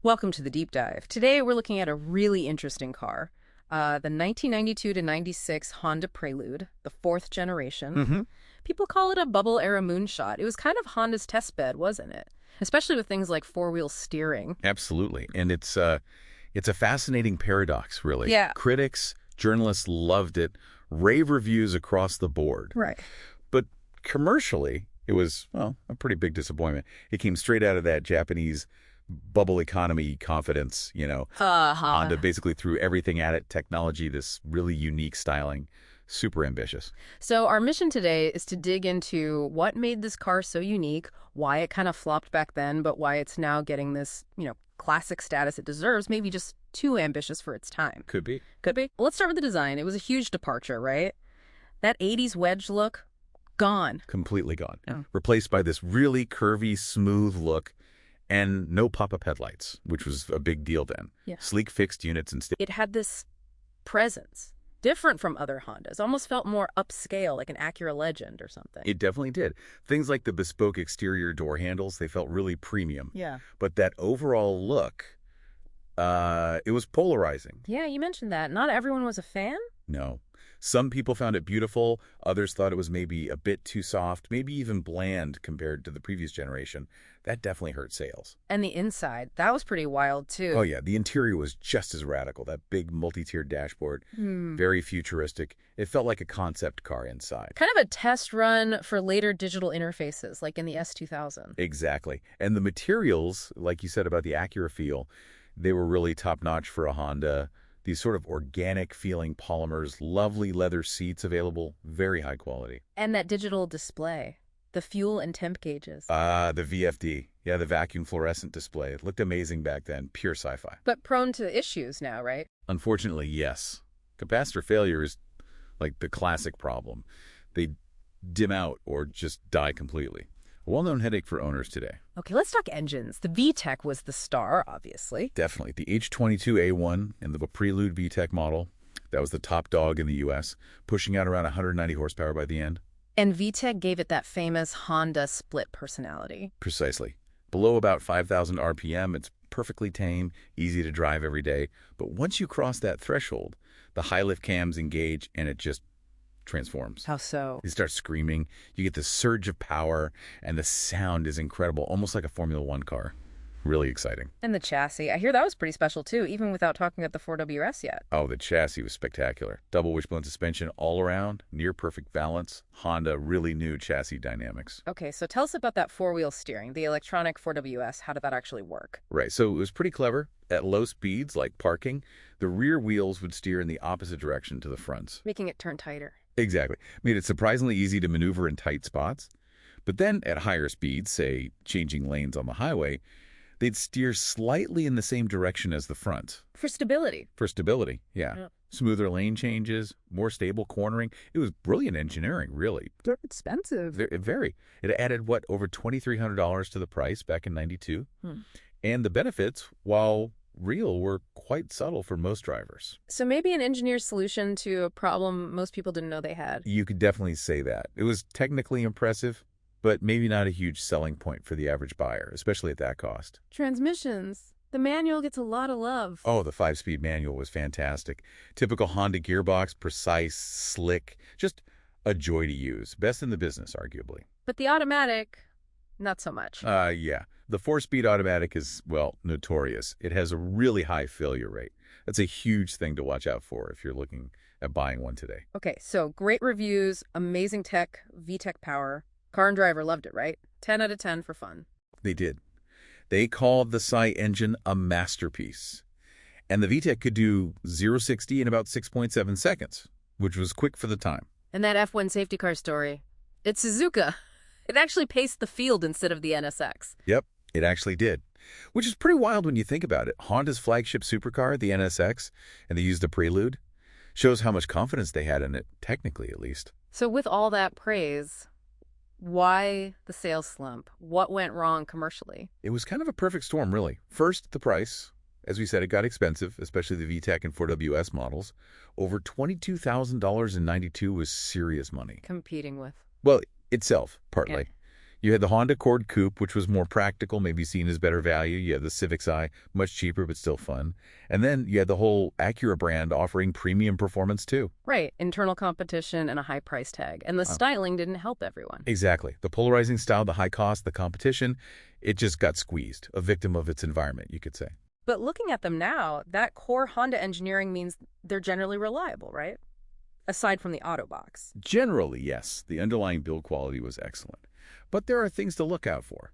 Welcome to the deep dive. Today we're looking at a really interesting car, the 1992 to 96 Honda Prelude, the fourth generation. People call it a bubble era moonshot. It was kind of Honda's test bed, wasn't it? Especially with things like four-wheel steering. Absolutely. And it's a fascinating paradox, really. Yeah. Critics, journalists loved it, rave reviews across the board. Right. But commercially, it was, well, a pretty big disappointment. It came straight out of that Japanese bubble economy confidence, Honda basically threw everything at it, technology, this really unique styling, super ambitious. So our mission today is to dig into what made this car so unique, why it kind of flopped back then, but why it's now getting this, classic status it deserves, maybe just too ambitious for its time. Could be. Could be. Let's start with the design. It was a huge departure, right? That 80s wedge look, gone. Completely gone. Oh. Replaced by this really curvy, smooth look and no pop-up headlights, which was a big deal then. Yeah. Sleek fixed units instead. It had this presence, different from other Hondas, almost felt more upscale, like an Acura Legend or something. It definitely did. Things like the bespoke exterior door handles, they felt really premium. Yeah. But that overall look, it was polarizing. Yeah, you mentioned that. Not everyone was a fan? No. Some people found it beautiful. Others thought it was maybe a bit too soft, maybe even bland compared to the previous generation. That definitely hurt sales. And the inside, that was pretty wild, too. Oh, yeah. The interior was just as radical. That big multi-tiered dashboard, very futuristic. It felt like a concept car inside. Kind of a test run for later digital interfaces, like in the S2000. Exactly. And the materials, like you said about the Acura feel, they were really top-notch for a Honda. These sort of organic-feeling polymers, lovely leather seats available, very high quality. And that digital display, the fuel and temp gauges. The VFD. Yeah, the vacuum fluorescent display. It looked amazing back then, pure sci-fi. But prone to issues now, right? Unfortunately, yes. Capacitor failure is like the classic problem. They dim out or just die completely. A well-known headache for owners today. Okay, let's talk engines. The VTEC was the star, obviously. Definitely. The H22A1 and the Prelude VTEC model, that was the top dog in the U.S., pushing out around 190 horsepower by the end. And VTEC gave it that famous Honda split personality. Precisely. Below about 5,000 RPM, it's perfectly tame, easy to drive every day. But once you cross that threshold, the high-lift cams engage and it just transforms. How so? You start screaming, you get this surge of power, and the sound is incredible, almost like a Formula One car. Really exciting. And the chassis. I hear that was pretty special, too, even without talking about the 4WS yet. Oh, the chassis was spectacular. Double wishbone suspension all around, near perfect balance. Honda really knew chassis dynamics. Okay, so tell us about that four-wheel steering, the electronic 4WS. How did that actually work? Right, so it was pretty clever. At low speeds, like parking, the rear wheels would steer in the opposite direction to the fronts. Making it turn tighter. Exactly. Made it surprisingly easy to maneuver in tight spots. But then at higher speeds, say changing lanes on the highway, they'd steer slightly in the same direction as the front. For stability. For stability, yeah. Smoother lane changes, more stable cornering. It was brilliant engineering, really. They're expensive. Very. It added, over $2,300 to the price back in '92? And the benefits, while real, were quite subtle for most drivers. So maybe an engineer's solution to a problem most people didn't know they had. You could definitely say that. It was technically impressive, but maybe not a huge selling point for the average buyer, especially at that cost. Transmissions. The manual gets a lot of love. Oh, the 5-speed manual was fantastic. Typical Honda gearbox, precise, slick, just a joy to use. Best in the business, arguably. But the automatic, not so much. Yeah. The 4-speed automatic is, notorious. It has a really high failure rate. That's a huge thing to watch out for if you're looking at buying one today. Okay, so great reviews, amazing tech, VTEC power. Car and driver loved it, right? 10 out of 10 for fun. They did. They called the Psy engine a masterpiece. And the VTEC could do 0-60 in about 6.7 seconds, which was quick for the time. And that F1 safety car story, it's Suzuka. It actually paced the field instead of the NSX. Yep, it actually did. Which is pretty wild when you think about it. Honda's flagship supercar, the NSX, and they used the Prelude, shows how much confidence they had in it, technically at least. So with all that praise, why the sales slump? What went wrong commercially? It was kind of a perfect storm, really. First, the price. As we said, it got expensive, especially the VTEC and 4WS models. Over $22,000 in '92 was serious money. Competing with? Well, itself, partly. You had the Honda Accord Coupe, which was more practical, maybe seen as better value. You had the Civic's Eye, much cheaper but still fun. And then you had the whole Acura brand offering premium performance too. Right, internal competition and a high price tag. And the styling didn't help everyone. Exactly. The polarizing style, the high cost, the competition, it just got squeezed, a victim of its environment, you could say. But looking at them now, that core Honda engineering means they're generally reliable, right? Aside from the auto box. Generally, yes, the underlying build quality was excellent. But there are things to look out for.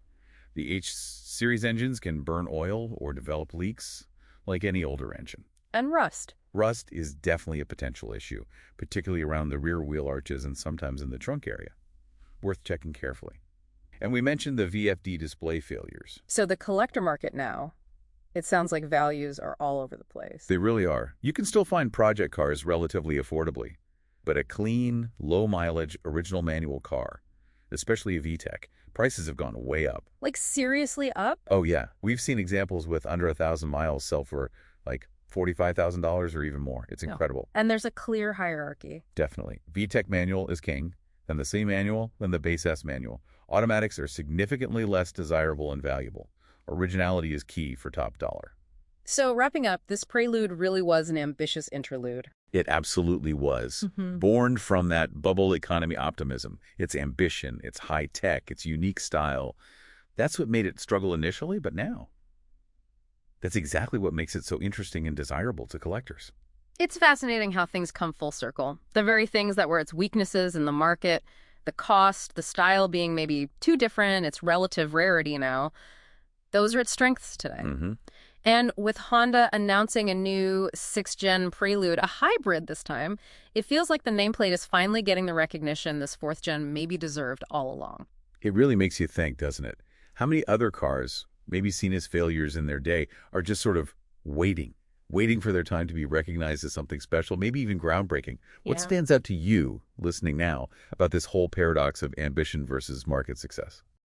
The H-series engines can burn oil or develop leaks, like any older engine. And rust. Rust is definitely a potential issue, particularly around the rear wheel arches and sometimes in the trunk area. Worth checking carefully. And we mentioned the VFD display failures. So the collector market now, it sounds like values are all over the place. They really are. You can still find project cars relatively affordably, but a clean, low-mileage, original manual car, especially a VTEC, prices have gone way up. Like seriously up? Oh, yeah. We've seen examples with under 1,000 miles sell for like $45,000 or even more. It's incredible. And there's a clear hierarchy. Definitely. VTEC manual is king, then the C manual, then the base S manual. Automatics are significantly less desirable and valuable. Originality is key for top dollar. So wrapping up, this Prelude really was an ambitious interlude. It absolutely was. Born from that bubble economy optimism, its ambition, its high tech, its unique style. That's what made it struggle initially, but now, that's exactly what makes it so interesting and desirable to collectors. It's fascinating how things come full circle. The very things that were its weaknesses in the market, the cost, the style being maybe too different, its relative rarity now, those are its strengths today. And with Honda announcing a new 6th-gen Prelude, a hybrid this time, it feels like the nameplate is finally getting the recognition this 4th-gen maybe deserved all along. It really makes you think, doesn't it? How many other cars, maybe seen as failures in their day, are just sort of waiting for their time to be recognized as something special, maybe even groundbreaking? What stands out to you, listening now, about this whole paradox of ambition versus market success?